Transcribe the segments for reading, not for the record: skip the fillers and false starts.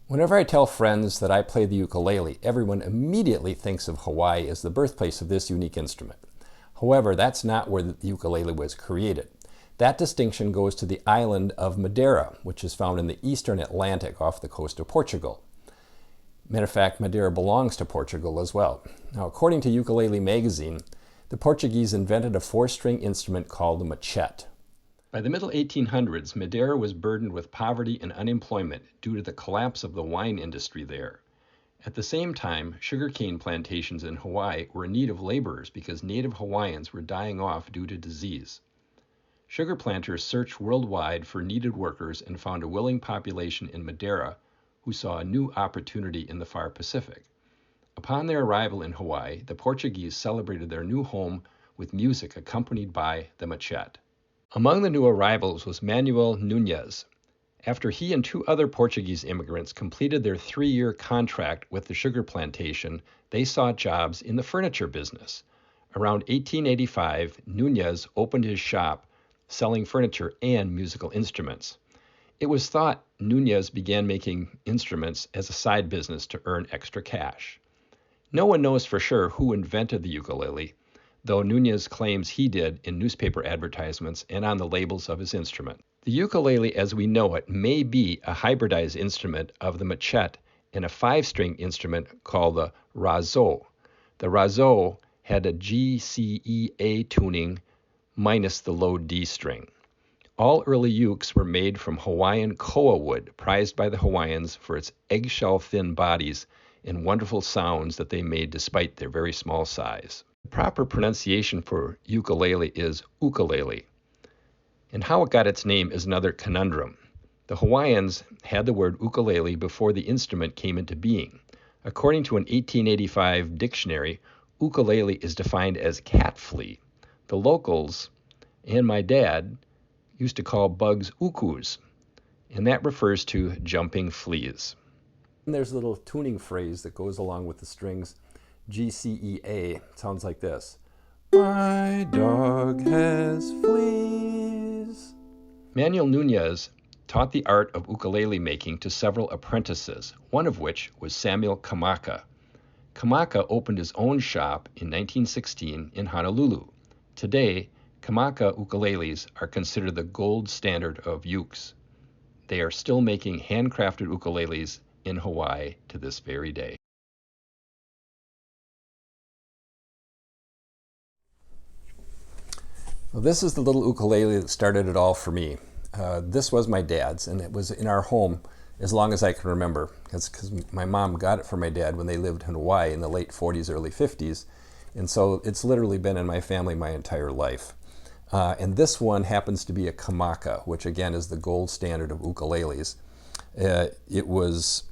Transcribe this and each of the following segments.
Whenever I tell friends that I play the ukulele, everyone immediately thinks of Hawaii as the birthplace of this unique instrument. However, that's not where the ukulele was created. That distinction goes to the island of Madeira, which is found in the eastern Atlantic off the coast of Portugal. Matter of fact, Madeira belongs to Portugal as well. Now, according to Ukulele magazine, the Portuguese invented a four-string instrument called the machete. By the middle 1800s, Madeira was burdened with poverty and unemployment due to the collapse of the wine industry there. At the same time, sugarcane plantations in Hawaii were in need of laborers because native Hawaiians were dying off due to disease. Sugar planters searched worldwide for needed workers and found a willing population in Madeira who saw a new opportunity in the far Pacific. Upon their arrival in Hawaii, the Portuguese celebrated their new home with music accompanied by the machete. Among the new arrivals was Manuel Nunez. After he and two other Portuguese immigrants completed their 3-year contract with the sugar plantation, they sought jobs in the furniture business. Around 1885, Nunez opened his shop selling furniture and musical instruments. It was thought Nunez began making instruments as a side business to earn extra cash. No one knows for sure who invented the ukulele, though Nunez claims he did in newspaper advertisements and on the labels of his instrument. The ukulele as we know it may be a hybridized instrument of the machete and a 5-string instrument called the razo. The razo had a G-C-E-A tuning minus the low D string. All early ukes were made from Hawaiian koa wood, prized by the Hawaiians for its eggshell-thin bodies and wonderful sounds that they made despite their very small size. The proper pronunciation for ukulele is ukulele, and how it got its name is another conundrum. The Hawaiians had the word ukulele before the instrument came into being. According to an 1885 dictionary, ukulele is defined as cat flea. The locals and my dad used to call bugs ukus, and that refers to jumping fleas. And there's a little tuning phrase that goes along with the strings. G-C-E-A sounds like this. My dog has fleas. Manuel Nunez taught the art of ukulele making to several apprentices, one of which was Samuel Kamaka. Kamaka opened his own shop in 1916 in Honolulu. Today, Kamaka ukuleles are considered the gold standard of ukes. They are still making handcrafted ukuleles in Hawaii to this very day. Well, this is the little ukulele that started it all for me. This was my dad's, and it was in our home as long as I can remember. That's because my mom got it for my dad when they lived in Hawaii in the late 40s, early 50s. And so it's literally been in my family my entire life. And this one happens to be a Kamaka, which again is the gold standard of ukuleles. It was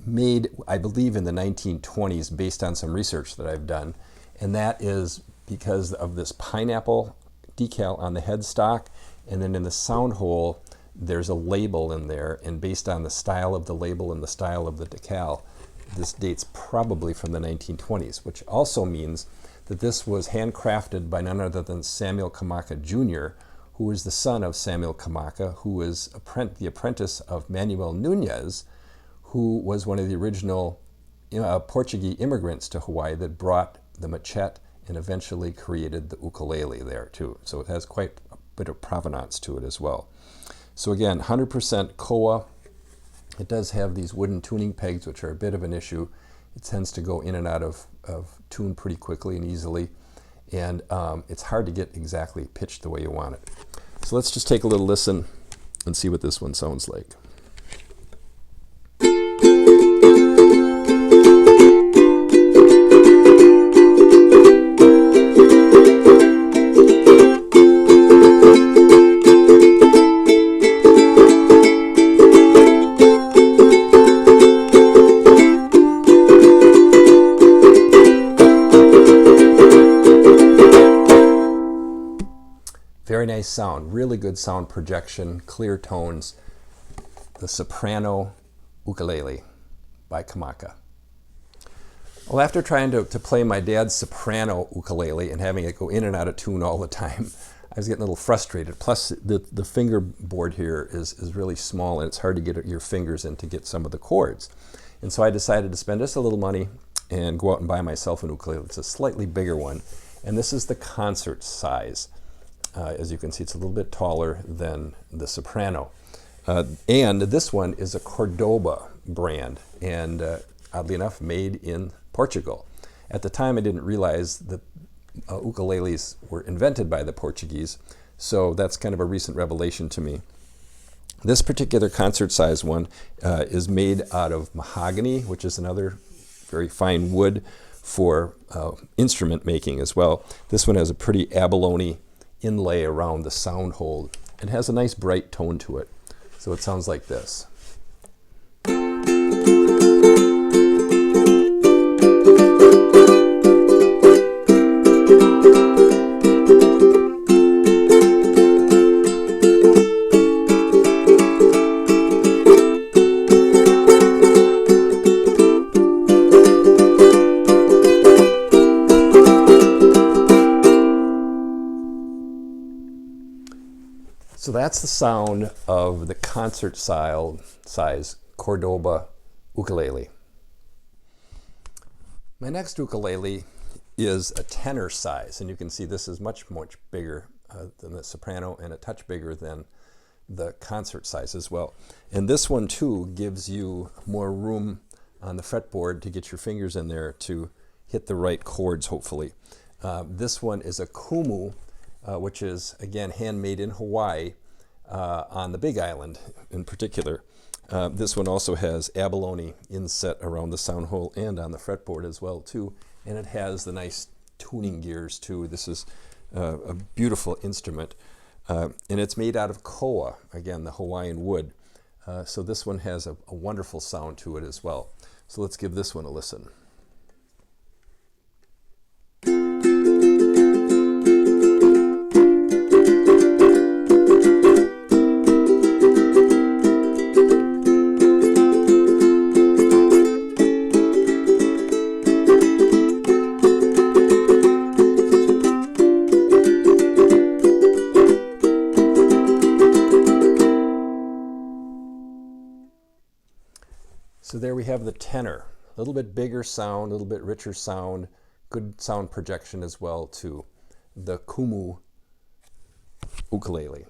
made, I believe, in the 1920s based on some research that I've done. And that is because of this pineapple decal on the headstock. And then in the sound hole, there's a label in there. And based on the style of the label and the style of the decal, this dates probably from the 1920s, which also means that this was handcrafted by none other than Samuel Kamaka Jr., who was the son of Samuel Kamaka, who was the apprentice of Manuel Nunez, who was one of the original Portuguese immigrants to Hawaii that brought the machete and eventually created the ukulele there too. So it has quite a bit of provenance to it as well. So again, 100% koa. It does have these wooden tuning pegs, which are a bit of an issue. It tends to go in and out of tune pretty quickly and easily. And it's hard to get exactly pitched the way you want it. So let's just take a little listen and see what this one sounds like. Very nice sound, really good sound projection, clear tones. The Soprano Ukulele by Kamaka. Well, after trying to play my dad's soprano ukulele and having it go in and out of tune all the time, I was getting a little frustrated. Plus, the fingerboard here is really small, and it's hard to get your fingers in to get some of the chords. And so I decided to spend just a little money and go out and buy myself an ukulele. It's a slightly bigger one, and this is the concert size. As you can see, it's a little bit taller than the soprano. And this one is a Cordoba brand, and oddly enough, made in Portugal. At the time, I didn't realize that ukuleles were invented by the Portuguese, so that's kind of a recent revelation to me. This particular concert size one is made out of mahogany, which is another very fine wood for instrument making as well. This one has a pretty abalone inlay around the sound hole and has a nice bright tone to it. So it sounds like this. So that's the sound of the concert size Cordoba ukulele. My next ukulele is a tenor size, and you can see this is much bigger than the soprano and a touch bigger than the concert size as well. And this one too gives you more room on the fretboard to get your fingers in there to hit the right chords, hopefully. This one is a kumu, which is, again, handmade in Hawaii on the Big Island in particular. This one also has abalone inset around the sound hole and on the fretboard as well, too. And it has the nice tuning gears, too. This is a beautiful instrument. And it's made out of koa, again, the Hawaiian wood. So this one has a wonderful sound to it as well. So let's give this one a listen. So there we have the tenor, a little bit bigger sound, a little bit richer sound, good sound projection as well to the kumu ukulele.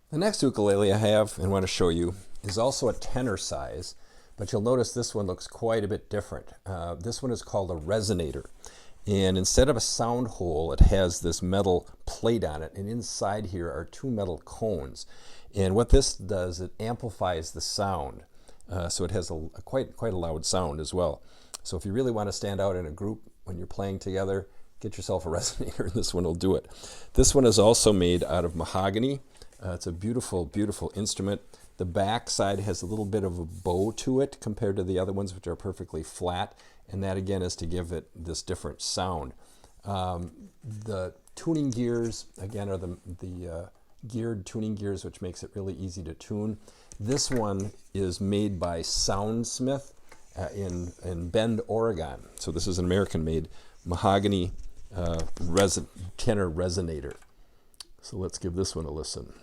The next ukulele I have and want to show you is also a tenor size, but you'll notice this one looks quite a bit different. This one is called a resonator. And instead of a sound hole, it has this metal plate on it, and inside here are two metal cones. And what this does, it amplifies the sound, so it has quite a loud sound as well. So if you really want to stand out in a group when you're playing together, get yourself a resonator, and this one will do it. This one is also made out of mahogany. It's a beautiful, beautiful instrument. The back side has a little bit of a bow to it compared to the other ones, which are perfectly flat, and that again is to give it this different sound. The tuning gears, again, are the geared tuning gears, which makes it really easy to tune. This one is made by Soundsmith in Bend, Oregon. So this is an American-made mahogany tenor resonator. So let's give this one a listen.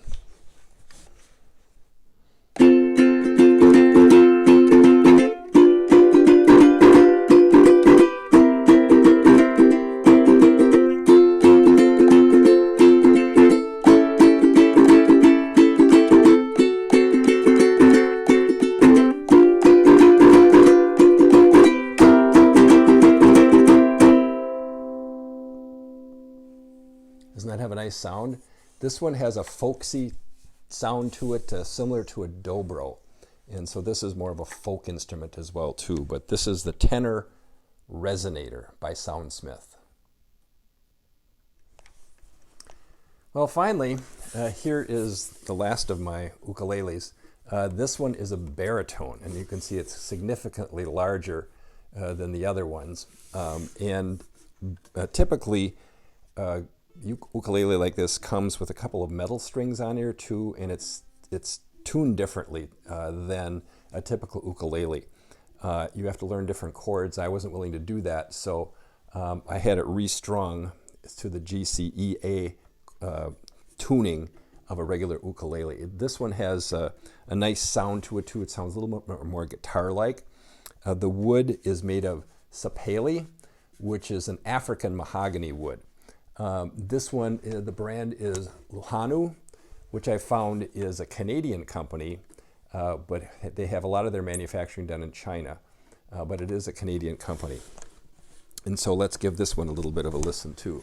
Doesn't that have a nice sound? This one has a folksy sound to it, similar to a dobro. And so this is more of a folk instrument as well too. But this is the tenor resonator by Soundsmith. Well, finally, here is the last of my ukuleles. This one is a baritone, and you can see it's significantly larger than the other ones. Typically, ukulele like this comes with a couple of metal strings on here too, and it's tuned differently than a typical ukulele. You have to learn different chords. I wasn't willing to do that, so I had it restrung to the GCEA tuning of a regular ukulele. This one has a nice sound to it too. It sounds a little more guitar-like. The wood is made of sapele, which is an African mahogany wood. This one, the brand is Luhanu, which I found is a Canadian company, but they have a lot of their manufacturing done in China. But it is a Canadian company. And so let's give this one a little bit of a listen too.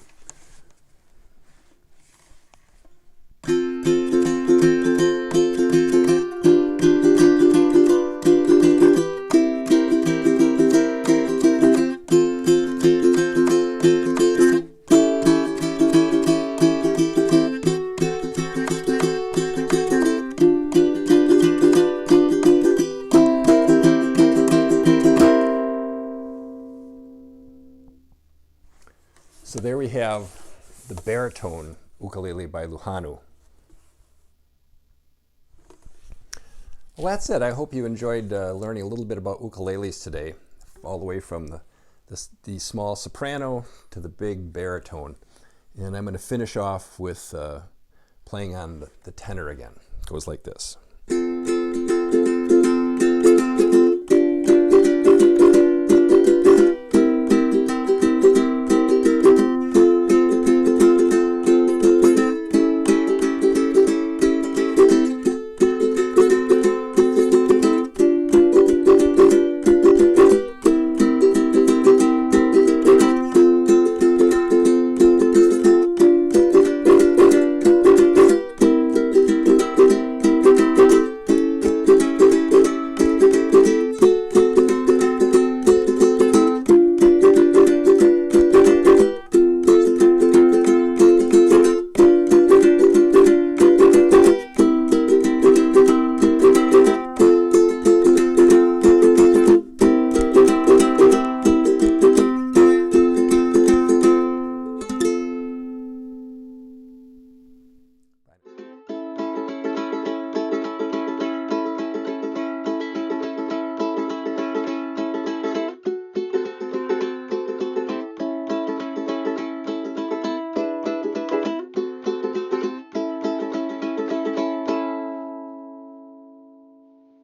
So there we have the baritone ukulele by Luhanu. Well, that's it. I hope you enjoyed learning a little bit about ukuleles today, all the way from the small soprano to the big baritone. And I'm going to finish off with playing on the tenor again. It goes like this.